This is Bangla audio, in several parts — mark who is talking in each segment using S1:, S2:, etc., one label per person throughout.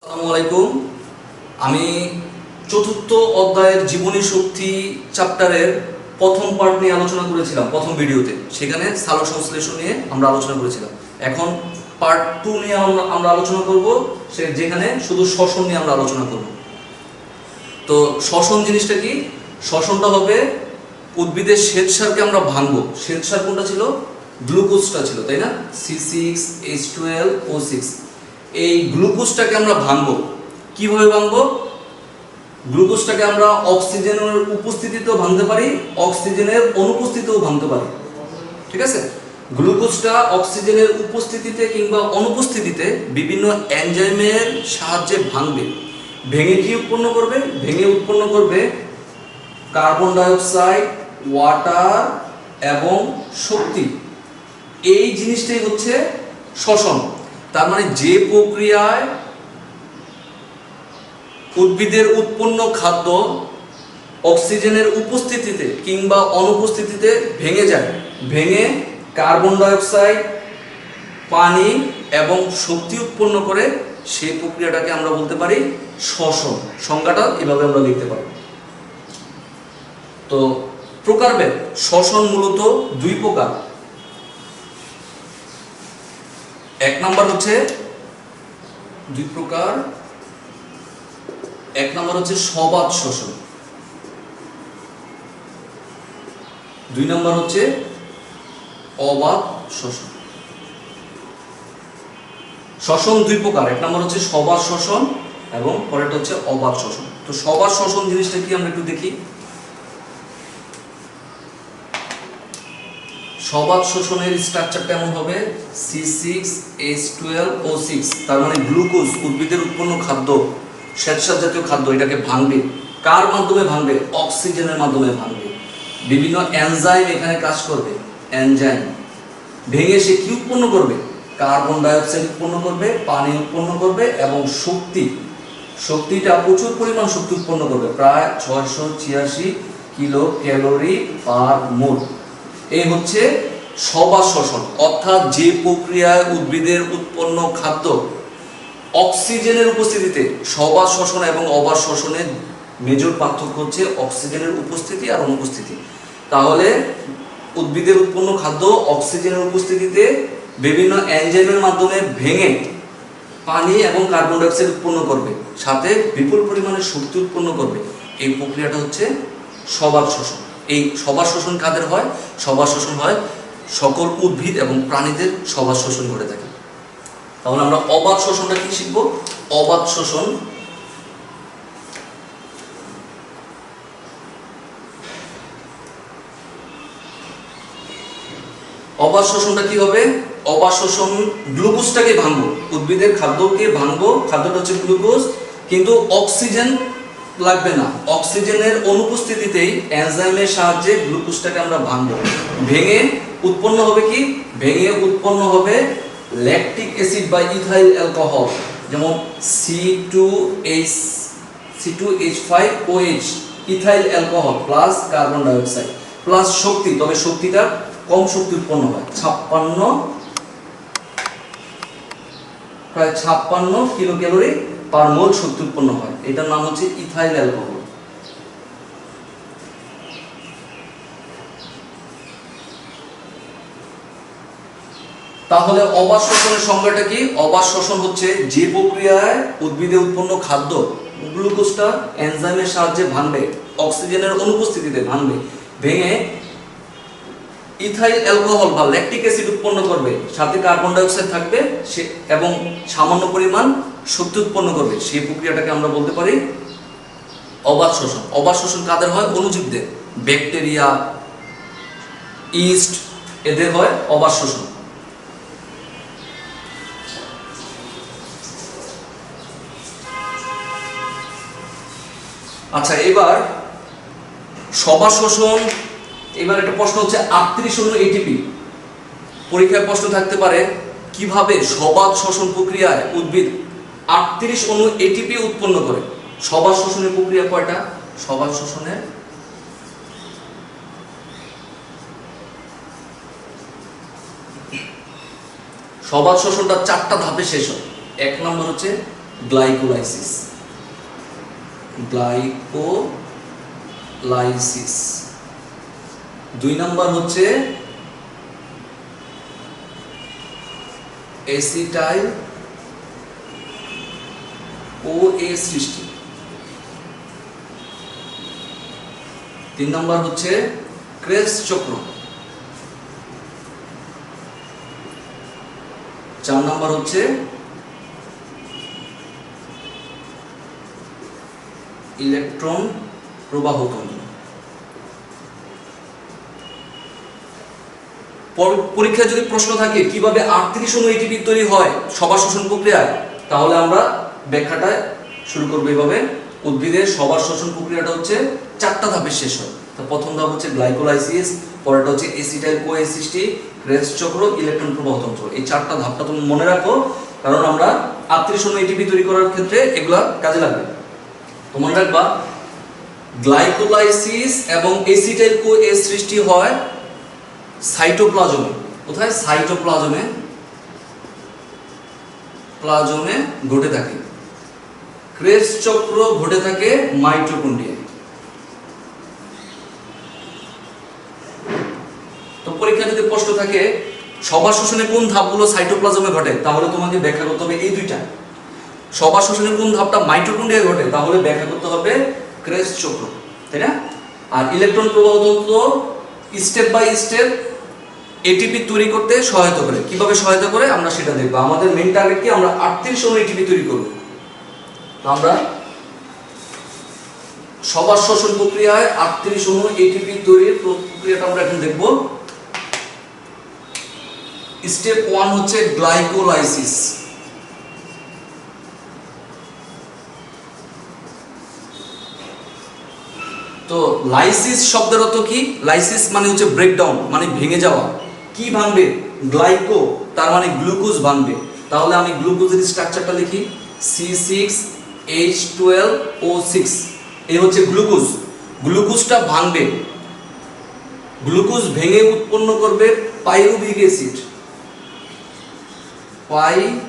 S1: আসসালামু আলাইকুম। আমি চতুর্থ অধ্যায়ের জীবনী শক্তি চ্যাপ্টারের প্রথম পার্ট নিয়ে আলোচনা করেছিলাম প্রথম ভিডিওতে। সেখানে সালোক সংশ্লেষণ নিয়ে আমরা আলোচনা করেছিলাম। এখন পার্ট 2 নিয়ে আমরা আলোচনা করব, যেখানে শুধু শ্বসন নিয়ে আমরা আলোচনা করব। তো শ্বসন জিনিসটা কি? শ্বসনটা হবে উদ্ভিদের শ্বেতসারকে আমরা ভাঙবো। শ্বেতসার কোনটা ছিল? গ্লুকোজটা ছিল, তাই না? C6H12O6। এই গ্লুকোজটাকে আমরা ভাঙবো। কিভাবে ভাঙবো? গ্লুকোজটাকে আমরা অক্সিজেনের উপস্থিতিতেও ভাঙতে পারি, অক্সিজেনের অনুপস্থিতিতেও ভাঙতে পারি। ঠিক আছে? গ্লুকোজটা অক্সিজেনের উপস্থিতিতে কিংবা অনুপস্থিতিতে বিভিন্ন এনজাইমের সাহায্যে ভাঙবে। ভেঙে কি উৎপন্ন করবে? ভেঙে উৎপন্ন করবে কার্বন ডাইঅক্সাইড, ওয়াটার এবং শক্তি। এই জিনিসটাই হচ্ছে শ্বসন। তার মানে যে প্রক্রিয়ায় উদ্ভিদের উৎপন্ন খাদ্য অক্সিজেনের উপস্থিতিতে কিংবা অনুপস্থিতিতে ভেঙে যায়, ভেঙে কার্বন ডাইঅক্সাইড, পানি এবং শক্তি উৎপন্ন করে, সেই প্রক্রিয়াটাকে আমরা বলতে পারি শ্বসন। সংজ্ঞাটা এভাবে আমরা লিখতে পারি। তো প্রকারভেদ, শ্বসন মূলত দুই প্রকার। এক নাম্বার হচ্ছে দুই প্রকার। এক নাম্বার হচ্ছে সবাত শ্বসন, দুই নাম্বার হচ্ছে অবাত শ্বসন। শ্বসন দুই প্রকার। এক নাম্বার হচ্ছে সবাত শ্বসন এবং পরেরটা হচ্ছে অবাত শ্বসন। তো সবাত শ্বসন জিনিসটা কি আমরা একটু দেখি। সবাত শ্বসনের স্ট্রাকচার কেমন হবে? C6H12O6। তার মানে গ্লুকোজ, উদ্ভিদের উৎপন্ন খাদ্য, শ্বেতসার জাতীয় খাদ্য, এটাকে ভাঙবে। কার মাধ্যমে ভাঙবে? অক্সিজেনের মাধ্যমে ভাঙবে। বিভিন্ন এনজাইম এখানে কাজ করবে। এনজাইম ভেঙে সে কি উৎপন্ন করবে? কার্বন ডাইঅক্সাইড উৎপন্ন করবে, পানি উৎপন্ন করবে এবং শক্তি। শক্তিটা প্রচুর পরিমাণ শক্তি উৎপন্ন করবে, প্রায় 686 কিলো ক্যালোরি পার মোল। এই হচ্ছে সবাত শ্বসন। অর্থাৎ যে প্রক্রিয়ায় উদ্ভিদের উৎপন্ন খাদ্য অক্সিজেনের উপস্থিতিতে, সবাত শ্বসন এবং অবাত শ্বসনের মেজর পার্থক্য হচ্ছে অক্সিজেনের উপস্থিতি আর অনুপস্থিতি। তাহলে উদ্ভিদের উৎপন্ন খাদ্য অক্সিজেনের উপস্থিতিতে বিভিন্ন এনজাইমের মাধ্যমে ভেঙে পানি এবং কার্বন ডাইঅক্সাইড উৎপন্ন করবে, সাথে বিপুল পরিমাণে শক্তি উৎপন্ন করবে। এই প্রক্রিয়াটা হচ্ছে সবাত শ্বসন। এই সবাত শোষণ কাদের হয়? সবাত শোষণ হয় সকল উদ্ভিদ এবং প্রাণীদের সবাত শোষণ ঘটে থাকে। তাহলে আমরা অবাত শোষণটা কি শিখব? অবাত শোষণ অবাত শোষণটা কি হবে? অবাত শোষণ গ্লুকোজটাকে ভাঙবো, উদ্ভিদের খাদ্যকে ভাঙবো। খাদ্যটা হচ্ছে গ্লুকোজ, কিন্তু অক্সিজেন লাগবে না। অক্সিজেনের অনুপস্থিতিতেই এনজাইমের সাহায্যে গ্লুকোজটাকে আমরা ভাঙবো। ভেঙে উৎপন্ন হবে কি? ভেঙে উৎপন্ন হবে ল্যাকটিক অ্যাসিড বা ইথাইল অ্যালকোহল, যেমন C2H5OH, ethyl alcohol plus carbon dioxide plus শক্তি। তবে শক্তিটা কম শক্তি উৎপন্ন হয়, প্রায় 56 কিলো ক্যালোরি পার মোল শক্তি উৎপন্ন হয়। এটার নাম হচ্ছে ইথাইল অ্যালকোহল। তাহলে অবাত শোষণের সংজ্ঞাটা কি? অবাত শোষণ হচ্ছে যে প্রক্রিয়ায় উদ্ভিদে উৎপন্ন খাদ্য গ্লুকোজটা এনজাইমের সাহায্যে ভাঙবে, অক্সিজেনের অনুপস্থিতিতে ভাঙবে, ভেঙে ইথাইল অ্যালকোহল বা ল্যাকটিক অ্যাসিড উৎপন্ন করবে, সাথে কার্বন ডাইঅক্সাইড থাকবে এবং সামান্য পরিমাণ শক্তি উৎপন্ন করবে। সেই প্রক্রিয়াটাকে আমরা বলতে পারি অবাত শোষণ। অবাত শোষণ কাদের হয়? অণুজীবদের, ব্যাকটেরিয়া, ইস্ট, এদের হয় অবাত শোষণ। আচ্ছা, এবার সবাত শোষণ। এবার একটা প্রশ্ন হচ্ছে 38 অণু এটিপি। পরীক্ষায় প্রশ্ন থাকতে পারে কিভাবে সবাত শোষণ প্রক্রিয়ায় উদ্ভিদ 38 অণু এটিপি উৎপন্ন করে। সবাত শোষণের প্রক্রিয়া কয়টা? সবাত শোষণের সবাত শোষণটা 4টা ধাপে শেষ হয়। এক নম্বর হচ্ছে গ্লাইকোলাইসিস, গ্লাইকোলাইসিস। 2 নাম্বার হচ্ছে অ্যাসিটাইল OA সৃষ্টি। 3 নাম্বার হচ্ছে ক্রেবস চক্র। 4 নাম্বার হচ্ছে ইলেকট্রন প্রবাহ তন্ত্র। পরীক্ষায় যদি প্রশ্ন থাকে কিভাবে 38 অণু এটিপি তৈরি হয় সবার শ্বসন প্রক্রিয়ায়, তাহলে আমরা ব্যাখ্যাটা শুরু করব এইভাবে। উদ্ভিদের সবার শ্বসন প্রক্রিয়াটা হচ্ছে 4টা ধাপে শেষ হয়। তো প্রথম ধাপ হচ্ছে গ্লাইকোলাইসিস, পরেরটা হচ্ছে অ্যাসিটাইল CoA সৃষ্টি, ক্রেবস চক্র, ইলেকট্রন প্রবাহ তন্ত্র। এই 4টা ধাপটা তুমি মনে রাখো, কারণ আমরা 38 অণু এটিপি তৈরি করার ক্ষেত্রে এগুলা কাজে লাগবে। তো মনে রাখবা, গ্লাইকোলাইসিস এবং অ্যাসিটাইল CoA সৃষ্টি হয় সাইটোপ্লাজমে। কোথায়? সাইটোপ্লাজমে ঘটে থাকে। ক্রেবস চক্র ঘটে থাকে মাইটোকন্ড্রিয়ায়। তো পরীক্ষা যদি প্রশ্ন থাকে সবার শ্বসনের কোন ধাপগুলো সাইটোপ্লাজমে ঘটে, তাহলে তোমাকে ব্যাখ্যা করতে হবে এই দুইটা। সবার শ্বসনের কোন ধাপটা মাইটোকন্ড্রিয়ায় ঘটে, তাহলে ব্যাখ্যা করতে হবে ক্রেবস চক্র, তাই না? আর ইলেকট্রন প্রবাহ তন্ত্র স্টেপ বাই স্টেপ এটিপি তৈরি করতে সহায়তা করে। কিভাবে সহায়তা করে আমরা সেটা দেখব। আমাদের মেইন টার্গেট কি? আমরা 38 অণু এটিপি তৈরি করব। তো আমরা সবার শ্বসন প্রক্রিয়ায় 38 অণু এটিপি তৈরির প্রক্রিয়াটা আমরা এখন দেখব। স্টেপ 1 হচ্ছে গ্লাইকোলাইসিস। তো লাইসিস শব্দের অর্থ কি? লাইসিস মানে হচ্ছে ব্রেকডাউন, মানে ভেঙে যাওয়া। কি ভাঙবে? গ্লাইকো, তার মানে গ্লুকোজ ভাঙবে। তাহলে আমি গ্লুকোজের স্ট্রাকচারটা লিখি, C6H12O6। এই হচ্ছে গ্লুকোজ। গ্লুকোজটা ভাঙবে, গ্লুকোজ ভেঙে উৎপন্ন করবে পাইরুভিক অ্যাসিড। Pyruvic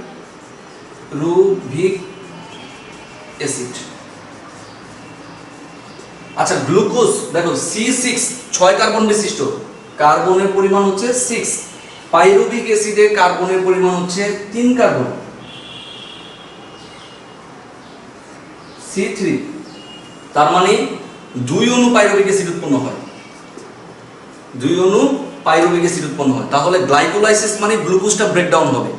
S1: acid. আচ্ছা, গ্লুকোজ দেখো C6 6 কার্বন বিশিষ্ট, কার্বনের পরিমাণ হচ্ছে 6। পাইরুভিক অ্যাসিডে কার্বনের পরিমাণ হচ্ছে 3 কার্বন, C3। তার মানে 2 অণু পাইরুভিক অ্যাসিড উৎপন্ন হয়, 2 অণু পাইরুভিক অ্যাসিড উৎপন্ন হয়। তাহলে গ্লাইকোলাইসিস মানে গ্লুকোজটা ব্রেকডাউন হবে,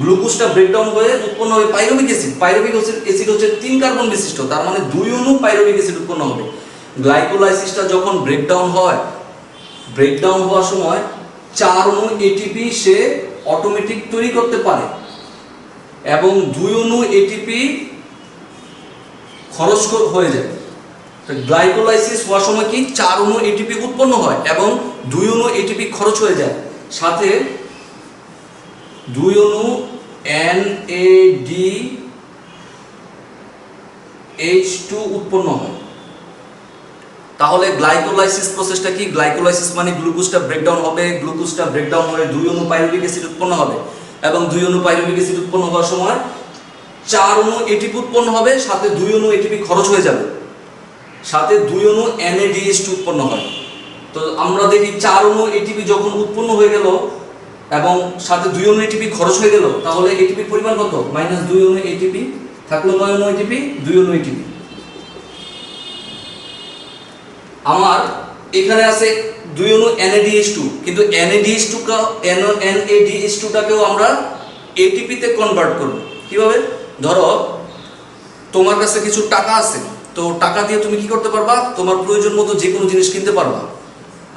S1: গ্লুকোজটা ব্রেকডাউন হয়ে উৎপন্ন হবে পাইরুভিক অ্যাসিড। পাইরুভিক অ্যাসিড হচ্ছে 3 কার্বন বিশিষ্ট, তার মানে 2 অণু পাইরুভিক অ্যাসিড উৎপন্ন হবে। গ্লাইকোলাইসিসটা যখন ব্রেকডাউন হয়, ব্রেকডাউন হওয়ার সময় 4 অণু এটিপি সে অটোমেটিক তৈরি করতে পারে এবং 2 অণু এটিপি খরচ হয়ে যায়। তো গ্লাইকোলাইসিস হওয়ার সময় কি 4 অণু এটিপি উৎপন্ন হয় এবং 2 অণু এটিপি খরচ হয়ে যায়, সাথে 2 অণু NADH2 উৎপন্ন হয়। তাহলে গ্লাইকোলাইসিস প্রসেসটা কি? গ্লাইকোলাইসিস মানে গ্লুকোজটা ব্রেকডাউন হবে, গ্লুকোজটা ব্রেকডাউন হয়ে 2 অণু পাইরুভিক অ্যাসিড উৎপন্ন হবে এবং 2 অণু পাইরুভিক অ্যাসিড উৎপন্ন হওয়ার সময় 4 অণু এটিপি উৎপন্ন হবে, সাথে 2 অণু এটিপি খরচ হয়ে যাবে, সাথে 2 অণু NADH2 উৎপন্ন হয়। তো আমরা দেখি 4 অণু এটিপি যখন উৎপন্ন হয়ে গেল এবং সাথে 2 অণু এটিপি খরচ হয়ে গেল, তাহলে এটিপির পরিমাণ কত? -2 অণু এটিপি থাকলো, 9 অণু এটিপি, 2 অণু এটিপি। আমার এখানে আছে 2 অণু NADH2, কিন্তু NADH2টাকেও আমরা এটিপিতে কনভার্ট করব। কিভাবে? ধরো তোমার কাছে কিছু টাকা আছে, তো টাকা দিয়ে তুমি কি করতে পারবা? তোমার প্রয়োজন মতো যে কোনো জিনিস কিনতে পারবা।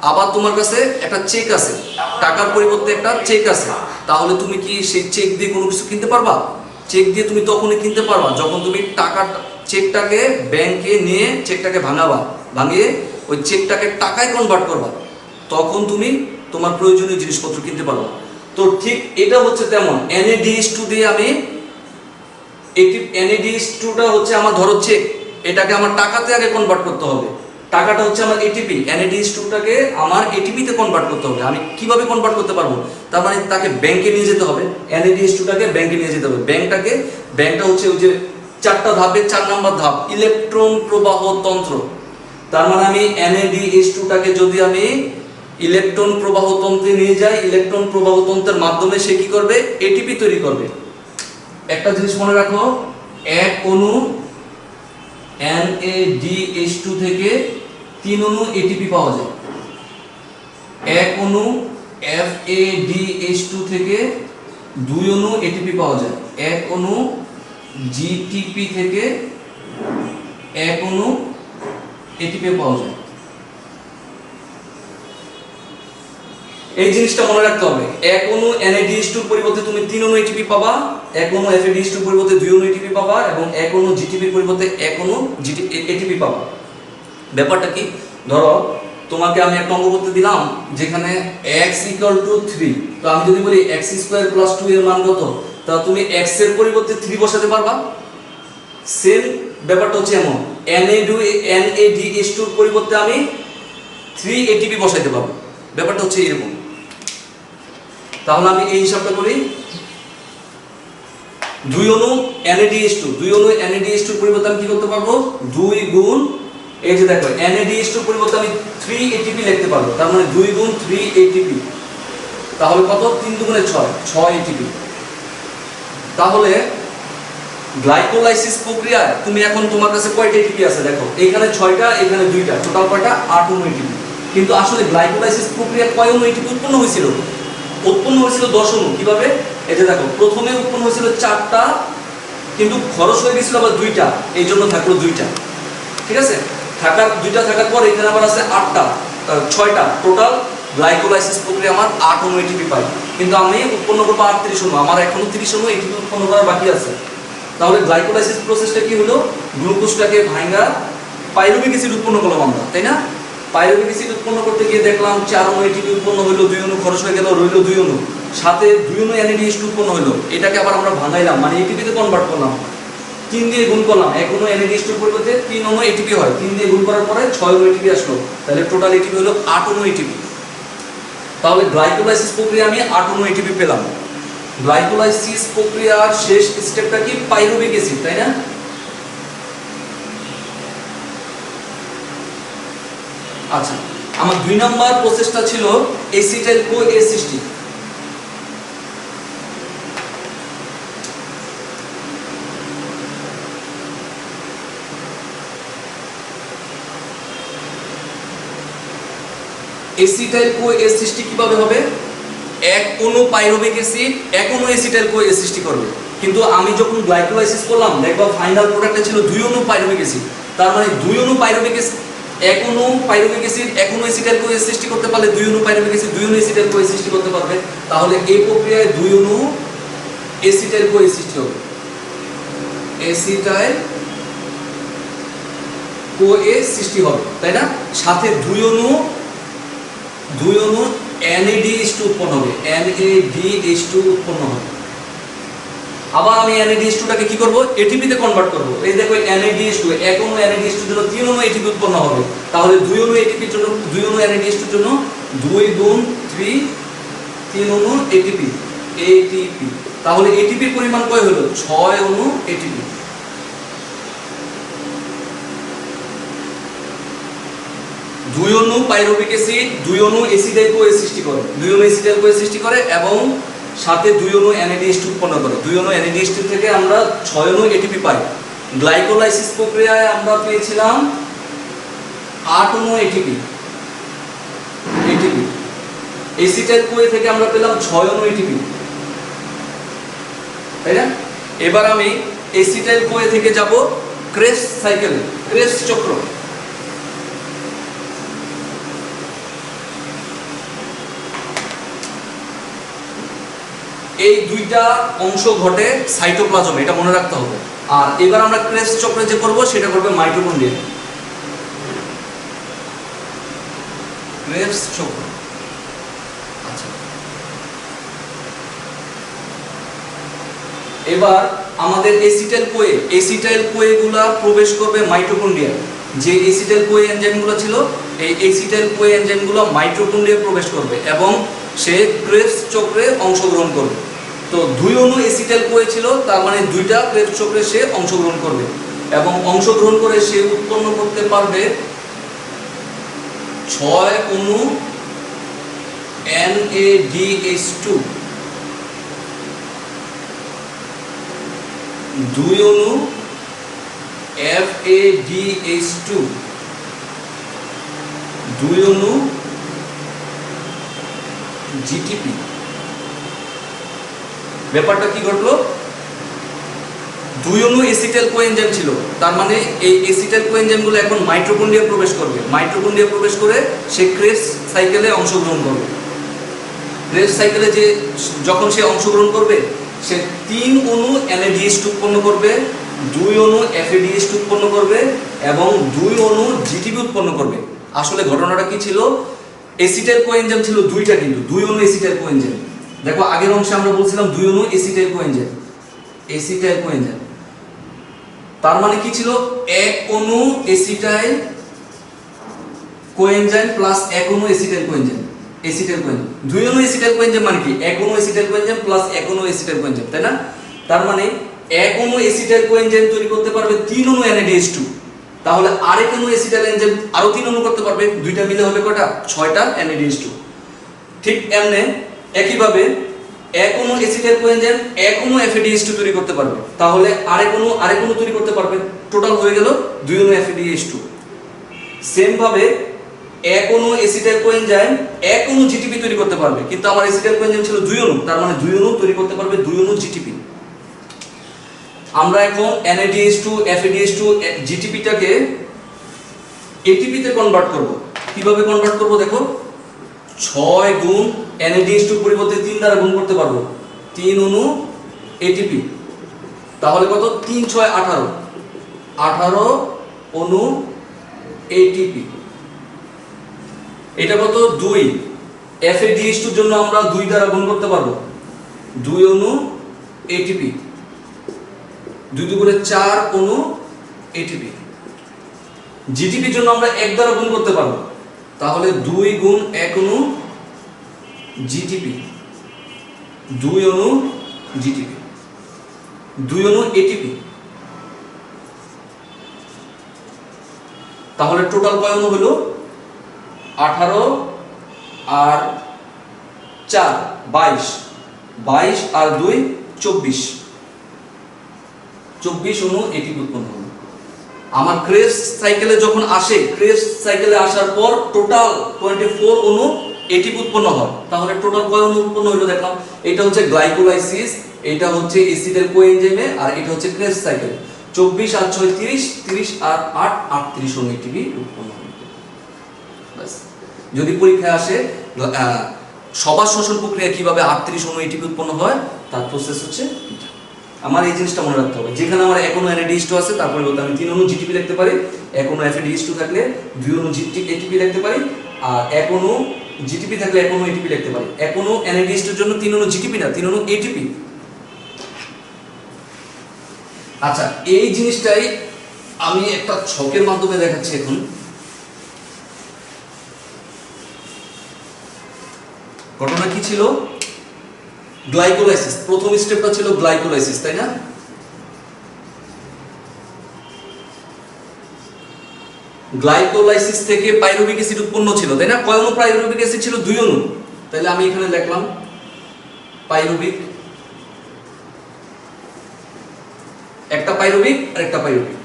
S1: আবার তোমার কাছে একটা চেক আছে, টাকার পরিবর্তে একটা চেক আছে, তাহলে তুমি কি সেই চেক দিয়ে কোনো কিছু কিনতে পারবা? চেক দিয়ে তুমি তখনই কিনতে পারবা যখন তুমি চেকটাকে ব্যাংকে নিয়ে চেকটাকে ভাঙিয়ে ওই চেকটাকে টাকায় কনভার্ট করবা, তখন তুমি তোমার প্রয়োজনীয় জিনিসপত্র কিনতে পারবা। তো ঠিক এটা হচ্ছে তেমন, NADH2 দিয়ে আমি NADH2টা হচ্ছে আমার ধরো চেক, এটাকে আমার টাকাতে আগে কনভার্ট করতে হবে, টাকাটা হচ্ছে আমার এটিপি, NADH2টাকে আমার এটিপিতে কনভার্ট করতে হবে। আমি কিভাবে কনভার্ট করতে পারবো? তার মানে তাকে ব্যাংকে নিয়ে যেতে হবে, NADH2টাকে ব্যাংকে নিয়ে যেতে হবে। ব্যাংকটা হচ্ছে ওই যে 4টা ধাপে 4 নম্বর ধাপ ইলেকট্রন প্রবাহ তন্ত্র। তার মানে আমি NADH2টাকে যদি আমি ইলেকট্রন প্রবাহ তন্ত্রে নিয়ে যাই, ইলেকট্রন প্রবাহ তন্ত্রের মাধ্যমে সে কি করবে? এটিপি তৈরি করবে। একটা জিনিস মনে রাখো, এক অণু NADH2 থেকে 3 অণু এটিপি পাওয়া যায়। এক অণু FADH2 থেকে 2 অণু এটিপি পাওয়া যায়। এক অণু GTP থেকে 1 অণু এটিপি পাওয়া যায়। এই জিনিসটা মনে রাখতে হবে। এক অণু NADH2 এর পরিবর্তে তুমি 3 অণু এটিপি পাবা, এক অণু FADH2 এর পরিবর্তে 2 অণু এটিপি পাবা, এবং এক অণু GTP এর পরিবর্তে 1 অণু এটিপি পাবা। ব্যাপারটা কি? ধরো তোমাকে আমি একটা অঙ্ক করতে দিলাম যেখানে x = 3, তো আমি যদি বলি x² + 2 এর মান কত, তা তুমি x এর পরিবর্তে 3 বসাতে পারবা। সেম ব্যাপারটা হচ্ছে এমন, NADH2 এর পরিবর্তে আমি 3 এটিপি বসাইতে পারবো। ব্যাপারটা হচ্ছে এরকম। তাহলে আমি এই হিসাবটা করি, 2 অণু NADH2 এর পরিবর্তে আমি কি করতে পারবো? 2 গুণ, এই যে দেখো NADH2 এর পরিবর্তে আমি 3 এটিপি লিখতে পারবো। তার মানে 2 গুণ 3 এটিপি, তাহলে কত? 3 দুগুণে 6 এটিপি। তাহলে গ্লাইকোলাইসিস প্রক্রিয়ায় তুমি এখন তোমার কাছে কয়টা এটিপি আছে দেখো, এখানে 6টা, এখানে 2টা, টোটাল কয়টা? 8 অণু এটিপি। কিন্তু আসলে গ্লাইকোলাইসিস প্রক্রিয়া কয় অণু এটিপি উৎপন্ন হয়েছিল? 10 অণু। কিভাবে? এই যে দেখো, প্রথমে উৎপন্ন হয়েছিল 4টা, কিন্তু খরচ হয়ে গেছিল আবার 2টা, এই জন্য থাকলো 2টা। ঠিক আছে, 2টা থাকার পর এখানে আবার আছে 6টা, টোটাল গ্লাইকোলাইসিস প্রক্রিয়া আমার 8 অণু এটিপি পাই। কিন্তু আমি উৎপন্ন করবো 38 অণু, আমার এখনো 30 অণু এটিপি উৎপন্ন করার বাকি আছে। তাহলে গ্লাইকোলাইসিস প্রসেসটা কি হলো? গ্লুকোজটাকে ভাঙা পাইরুভিক অ্যাসিড উৎপন্ন করলাম আমরা, তাই না? পাইরুভিক অ্যাসিড উৎপন্ন করতে গিয়ে দেখলাম 4 অণু এটিপি উৎপন্ন হলো, 2 অণু খরচ হয়ে গেল, রইল 2 অণু, সাথে 2 অণু NADH2 উৎপন্ন হলো। এটাকে আবার আমরা ভাঙাইলাম, মানে এটিপিতে কনভার্ট করলাম, 3 দিয়ে গুণ করলাম। 1 অণু NADH2 এর পরিবর্তে 3 অণু এটিপি হয়, 3 দিয়ে গুণ করার পরে 6 অণু এটিপি আসলো। তাহলে টোটাল এটিপি হলো 8 অণু এটিপি। তাহলে গ্লাইকোলাইসিস প্রক্রিয়া আমি 8 অণু এটিপি পেলাম। গ্লাইকোলাইসিস প্রক্রিয়ার শেষ স্টেপটা কি? পাইরুভিক অ্যাসিড, তাই না? আচ্ছা, আমার 2 নাম্বার প্রসেসটা ছিল এসিটাইল CoA সৃষ্টি। এসিটাইল CoA সৃষ্টি কিভাবে হবে? 1 অণু পাইরুভিক অ্যাসিড 1 অণু এসিটাইল CoA সৃষ্টি করবে। কিন্তু আমি যখন গ্লাইকোলাইসিস করলাম, দেখবা ফাইনাল প্রোডাক্টটা ছিল 2 অণু পাইরুভিক অ্যাসিড। তার মানে 2 অণু পাইরুভিক অ্যাসিড, 1 অণু পাইরুভিক অ্যাসিড 1 অণু এসিটাইল CoA সৃষ্টি করতে পারলে 2 অণু পাইরুভিক অ্যাসিড 2 অণু এসিটাইল CoA সৃষ্টি করতে পারবে। তাহলে এই প্রক্রিয়ায় 2 অণু এসিটাইল CoA সৃষ্টি হবে, এসিটাইল CoA সৃষ্টি হবে, তাই না? সাথে 2 অণু NADH2 উৎপন্ন হবে, NADH2 উৎপন্ন হবে। আবার আমি NADH2টাকে কি করব? এটিপিতে কনভার্ট করব। এই দেখো NADH2, 1 অণু NADH2 এর জন্য 3 অণু এটিপি উৎপন্ন হবে। তাহলে 2 অণু এটিপির জন্য, 2 অণু NADH2 এর জন্য 2 গুণ 3 অণু এটিপি। তাহলে এটিপির পরিমাণ কয় হলো? 6 অণু এটিপি। দুই অণু পাইরুভিক অ্যাসিড 2 অণু এসিটাইল CoA সৃষ্টি করে, 2 অণু এসিটাইল CoA সৃষ্টি করে এবং সাথে 2 অণু NADH2 উৎপন্ন করে। 2 অণু NADH2 থেকে আমরা 6 অণু এটিপি পাই। গ্লাইকোলাইসিস প্রক্রিয়ায় আমরা পেয়েছিলাম 8 অণু এটিপি। এসিটাইল CoA থেকে আমরা পেলাম 6 অণু এটিপি, তাই না? এবার আমি এসিটাইল CoA থেকে যাব ক্রেবস সাইকেল, ক্রেবস চক্র। এই দুইটা অংশ ঘটে সাইটোপ্লাজমে, এটা মনে রাখতে হবে। আর এবার আমরা ক্রেবস চক্রে যে করব সেটা করবে মাইটোকন্ড্রিয়া। ক্রেবস চক্র। আচ্ছা, এবার আমাদের এসিটাইল CoA গুলা প্রবেশ করবে মাইটোকন্ড্রিয়া। যে এসিটাইল কোয়ে এনজাইমগুলো ছিল, এই এসিটাইল কোয়ে এনজাইমগুলো মাইটোকন্ড্রিয়ায় প্রবেশ করবে এবং সে ক্রেবস চক্রে অংশগ্রহণ করবে। তো 2 অণু এসিটাইল কোয়ে ছিল, তার মানে 2টা ক্রেবস চক্রে সে অংশগ্রহণ করবে এবং অংশগ্রহণ করে সে উৎপন্ন করতে পারবে 6 অণু NADH2, 2 অণু FADH2, 2 অণু GTP। ব্যাপারটা কি ঘটলো? 2 অণু এসিটাইল কোএনজাইম ছিল, তার মানে এই এসিটাইল কোএনজাইমগুলো এখন মাইটোকন্ড্রিয়ায় প্রবেশ করবে। মাইটোকন্ড্রিয়ায় প্রবেশ করে সে ক্রেবস সাইকেলে অংশগ্রহণ করবে। ক্রেবস সাইকেলে যে যখন সে অংশগ্রহণ করবে, সে 3 অণু NADH2 উৎপন্ন করবে, 2 অণু FADH2 উৎপন্ন করবে এবং 2 অণু GTP উৎপন্ন করবে। আসলে ঘটনাটা কি ছিল? এসিটাইল কোএনজাইম ছিল 2টা, কিন্তু 2 অণু এসিটাইল কোএনজাইম। দেখো আগের অংশে আমরা বলছিলাম 2 অণু এসিটাইল কোএনজাইম, এসিটাইল কোএনজাইম। তার মানে কি ছিল? 1 অণু এসিটাইল কোএনজাইম প্লাস 1 অণু এসিটাইল কোএনজাইম, এসিটাইল কোএনজাইম। 2 অণু এসিটাইল কোএনজাইম মানে কি? 1 অণু এসিটাইল কোএনজাইম প্লাস 1 অণু এসিটাইল কোএনজাইম, তাই না? তার মানে 1 অণু এসিটাইল কোএনজাইম তৈরি করতে পারবে 3 অণু NADH2। তাহলে আরেক অণু এসিটাইল এনজাইম আরো 3 অণু করতে পারবে, 2টা মিলে হবে কয়টা? 6টা NADH2। ঠিক এমনি একইভাবে 1 অণু এসিটাইল কোএনজাইম 1 অণু FADH2 তৈরি করতে পারবে, তাহলে আরেক অণু তৈরি করতে পারবে, টোটাল হয়ে গেল 2 অণু FADH2। সেম ভাবে 1 অণু এসিটাইল কোএনজাইম 1 অণু GTP তৈরি করতে পারবে, কিন্তু আমার এসিটাইল কোএনজাইম ছিল 2 অণু, তার মানে 2 অণু তৈরি করতে পারবে 2 অণু GTP। আমরা এখন NADH2 FADH2 GTP টাকে ATP তে কনভার্ট করব। কিভাবে কনভার্ট করব দেখো, 6 গুণ NADH2 পরিবর্তে 3 দ্বারা গুণ করতে পারবো, 3 অণু ATP। তাহলে কত? 3 6 18, 18 অণু ATP। এটা কত? 2। FADH2 এর জন্য আমরা 2 দ্বারা গুণ করতে পারবো, 2 অণু ATP, 2 দুগুণে 4 অণু ATP। GTP এর জন্য আমরা 1 দ্বারা গুণ করতে পারবো, তাহলে 2 গুণ 1 অণু GTP, 2 অণু GTP, 2 অণু ATP। তাহলে টোটাল কয় অণু হলো? 18 আর 4 22, 22 আর 2 24, 24 অণু ATP উৎপন্ন হলো। আমার ক্রেবস সাইকেলে যখন আসে, ক্রেবস সাইকেলে আসার পর টোটাল 24 অণু ATP উৎপন্ন হয়। তাহলে টোটাল কয় অণু উৎপন্ন হলো দেখলাম? এটা হচ্ছে গ্লাইকোলাইসিস, এটা হচ্ছে এসিটাইল কোএনজাইমে, আর এটা হচ্ছে ক্রেবস সাইকেল। 24 আর 6 30, 30 আর 8 38 অণু ATP উৎপন্ন হলো। বাস। যদি পরীক্ষায় আসে সবার শ্বসন প্রক্রিয়া কিভাবে 38 অণু ATP উৎপন্ন হয়, তার প্রসেস হচ্ছে এটা। আমার এই জিনিসটা মনে রাখতে হবে। যেখানে আমার 1 অণু NADH2 আছে, তারপরে বলতে আমি 3 অণু GTP লিখতে পারি, 1 অণু FADH2 থাকলে 2 অণু ATP লিখতে পারি, আর 1 অণু GTP থাকলে 1 অণু ATP লিখতে পারি। 1 অণু NADH2 এর জন্য 3 অণু GTP না, 3 অণু ATP। আচ্ছা, এই জিনিসটাই আমি একটা ছকের মাধ্যমে দেখাচ্ছি এখন। ঘটনা কি ছিল? গ্লাইকোলাইসিস, প্রথম স্টেপটা ছিল গ্লাইকোলাইসিস, তাই না? গ্লাইকোলাইসিস থেকে পাইরুভিক অ্যাসিড উৎপন্ন ছিল, তাই না? কয় অণু পাইরুভিক অ্যাসিড ছিল? 2 অণু। তাহলে আমি এখানে লিখলাম পাইরুভিক, একটা পাইরুভিক আর একটা পাইরুভিক।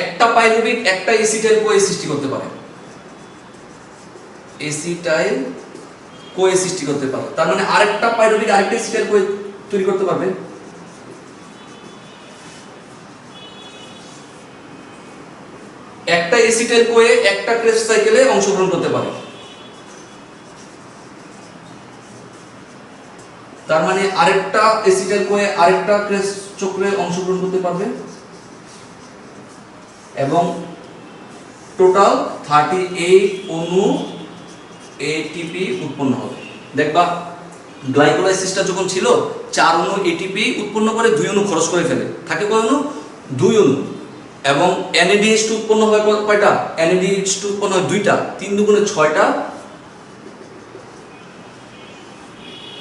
S1: একটা পাইরুভিক একটা এসিটাইল কোয়ে সৃষ্টি করতে পারে, এসিটাইল কোয়ে সৃষ্টি করতে পারে। তার মানে আরেকটা পাইরুভিক আরেকটা এসিটাইল কোয়ে তৈরি করতে পারবে। একটা এসিটাইল কোয়ে একটা ক্রেবস সাইকেলে অংশগ্রহণ করতে পারে। তার মানে আরেকটা এসিটাইল কোয়ে আরেকটা ক্রেবস চক্রে অংশগ্রহণ করতে পারবে এবং টোটাল 38 অণু ATP উৎপন্ন হবে। দেখবা গ্লাইকোলাইসিসটা যখন ছিল 4 অণু এটিপি উৎপন্ন করে 2 অণু খরচ করে ফেলে, থাকে কয় অণু? 2 অণু। এবং NADH2 উৎপন্ন হয় কয়টা? NADH2 উৎপন্ন হয় 2টা, 3 দুগুণে 6টা,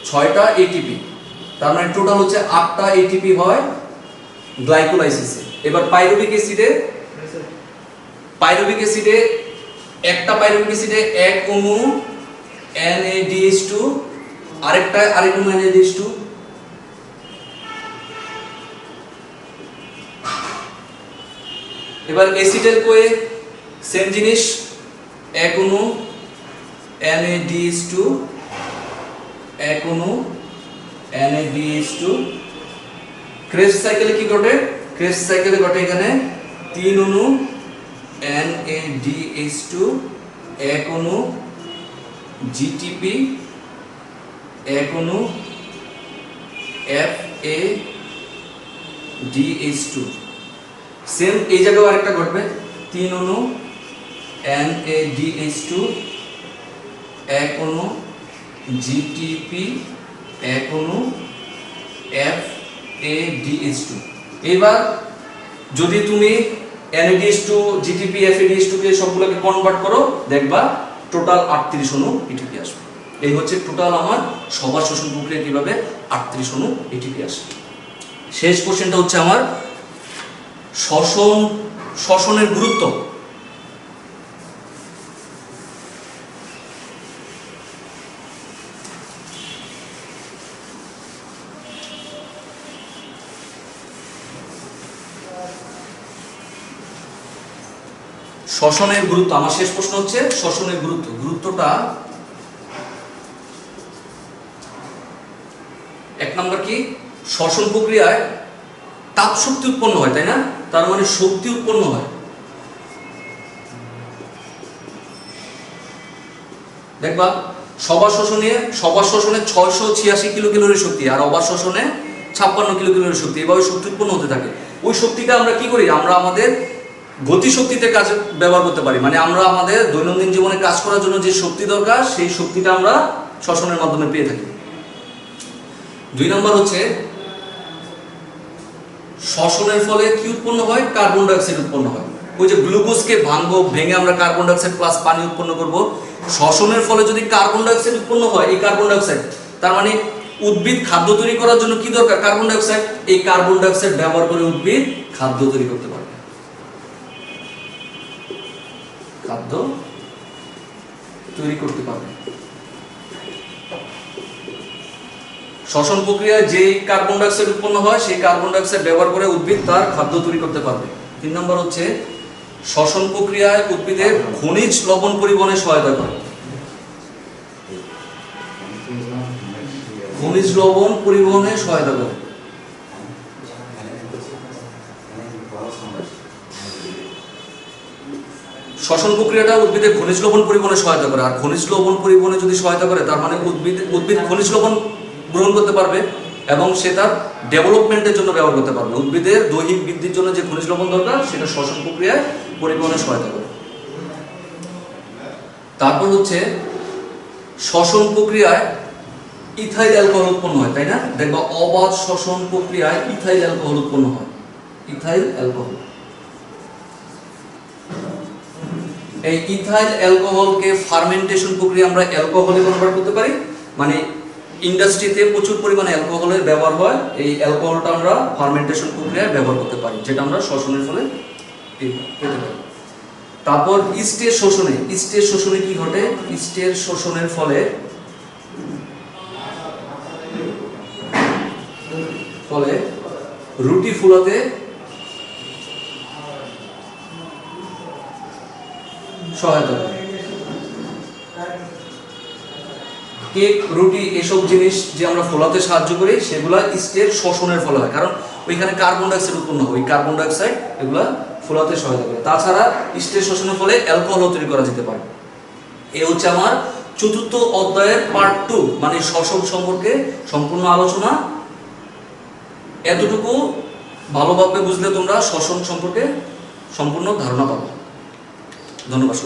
S1: 6টা এটিপি। তার মানে টোটাল হচ্ছে 8টা এটিপি হয় গ্লাইকোলাইসিসে। এবার পাইরুভিক অ্যাসিডে একটা পাইরুভিক অ্যাসিডে এক অণু NADH2, আরেক অণু NADH2। এবার অ্যাসিডের কোয়ে সেম জিনিস, এক অণু NADH2, এক অণু NADH2। ক্রেস্ট সাইকেলে কি ঘটে? ক্রেস্ট সাইকেলে ঘটে এখানে 3 অণু NADH2, এক অণু GTP, এক অণু FADH2। সেম এই জায়গায় আরেকটা ঘটবে, 3 অণু NADH2, এক অণু GTP, এক অণু FADH2। এবার যদি তুমি NADH2, GTP, FADH2 কে সবগুলোকে কনভার্ট করো, দেখবা টোটাল 38 অণু এটিপি আসবে। এই হচ্ছে টোটাল আমার সবার শ্বসন প্রক্রিয়া কিভাবে 38 অণু এটিপি আসে। শেষ কোশ্চেনটা হচ্ছে আমার শ্বসনের গুরুত্ব। শ্বসনের গুরুত্ব, আমার শেষ প্রশ্ন হচ্ছে শ্বসনের গুরুত্বটা 1 নম্বর কি? শ্বসন প্রক্রিয়ায় তাপ শক্তি উৎপন্ন হয়, তাই না? তার মানে শক্তি উৎপন্ন হয়। দেখবা সবার শ্বসনে 686 কিলো ক্যালোরি শক্তি, আর অবাত শ্বসনে 56 কিলো ক্যালোরি শক্তি, এভাবে শক্তি উৎপন্ন হতে থাকে। ওই শক্তিটা আমরা কি করি? আমরা আমাদের গতি শক্তিতে কাজে ব্যবহার করতে পারি। মানে আমরা আমাদের দৈনন্দিন জীবনে কাজ করার জন্য যে শক্তি দরকার, সেই শক্তিটা আমরা শ্বসনের মাধ্যমে পেয়ে থাকি। 2 নম্বর হচ্ছে শ্বসনের ফলে কি উৎপন্ন হয়? কার্বন ডাই অক্সাইড উৎপন্ন হয়। ওই যে গ্লুকোজকে ভেঙে আমরা কার্বন ডাই অক্সাইড প্লাস পানি উৎপন্ন করব। শ্বসনের ফলে যদি কার্বন ডাই অক্সাইড উৎপন্ন হয়, এই কার্বন ডাই অক্সাইড, তার মানে উদ্ভিদ খাদ্য তৈরি করার জন্য কি দরকার? Carbon die oxide. এই কার্বন ডাই অক্সাইড ব্যবহার করে উদ্ভিদ খাদ্য তৈরি করতে পারবে। খাদ্য তৈরি করতে পারবে। শ্বসন প্রক্রিয়ায় যে কার্বন ডাই অক্সাইড উৎপন্ন হয়, সেই কার্বন ডাই অক্সাইড ব্যবহার করে উদ্ভিদ তার খাদ্য তৈরি করতে পারবে। 3 নম্বর হচ্ছে শ্বসন প্রক্রিয়ায় উদ্ভিদের খনিজ লবণ পরিবহনে সহায়তা করে। খনিজ লবণ পরিবহনে সহায়তা করে। শ্বসন প্রক্রিয়াটা উদ্ভিদের খনিজ লবণ পরিবহনে সহায়তা করে। আর খনিজ লবণ পরিবহনে যদি সহায়তা করে, তার মানে উদ্ভিদ খনিজ লবণ গ্রহণ করতে পারবে এবং সে তার ডেভেলপমেন্টের জন্য ব্যবহার করতে পারবে। উদ্ভিদের দৈহিক বৃদ্ধির জন্য যে খনিজ লবণ দরকার, সেটা শ্বসন প্রক্রিয়ায় পরিবহনে সহায়তা করে। তারপর হচ্ছে শ্বসন প্রক্রিয়ায় ইথাইল অ্যালকোহল উৎপন্ন হয়, তাই না? দেখবা অবাধ শ্বসন প্রক্রিয়ায় ইথাইল অ্যালকোহল উৎপন্ন হয়। ইথাইল অ্যালকোহল, এই ইথাইল অ্যালকোহলকে ফার্মেন্টেশন প্রক্রিয়া আমরা অ্যালকোহলে কনভার্ট করতে পারি। মানে ইন্ডাস্ট্রিতে প্রচুর পরিমাণে অ্যালকোহলের ব্যবহার হয়, এই অ্যালকোহলটা আমরা ফার্মেন্টেশন প্রক্রিয়ায় ব্যবহার করতে পারি, যেটা আমরা শ্বসনের ফলে পেতে পারি। তারপর ইস্টের শোষণে কি ঘটে? ইস্টের শোষণের ফলে রুটি ফুলাতে সহায়তা করে। কেক, রুটি, এসব জিনিস যে আমরা ফোলাতে সাহায্য করি, সেগুলা ইস্টের শোষণের ফলে হয়, কারণ ওইখানে কার্বন ডাই অক্সাইড উৎপন্ন হয়। ওই কার্বন ডাই অক্সাইড এগুলা ফোলাতে সহায়তা করে। তাছাড়া ইস্টের শোষণের ফলে অ্যালকোহল তৈরি করা যেতে পারে। এই হচ্ছে আমার 4th অধ্যায়ের পার্ট 2, মানে শ্বসন সম্পর্কে সম্পূর্ণ আলোচনা। এতটুকু ভালোভাবে বুঝলে তোমরা শ্বসন সম্পর্কে সম্পূর্ণ ধারণা পাবে। ধন্যবাদ।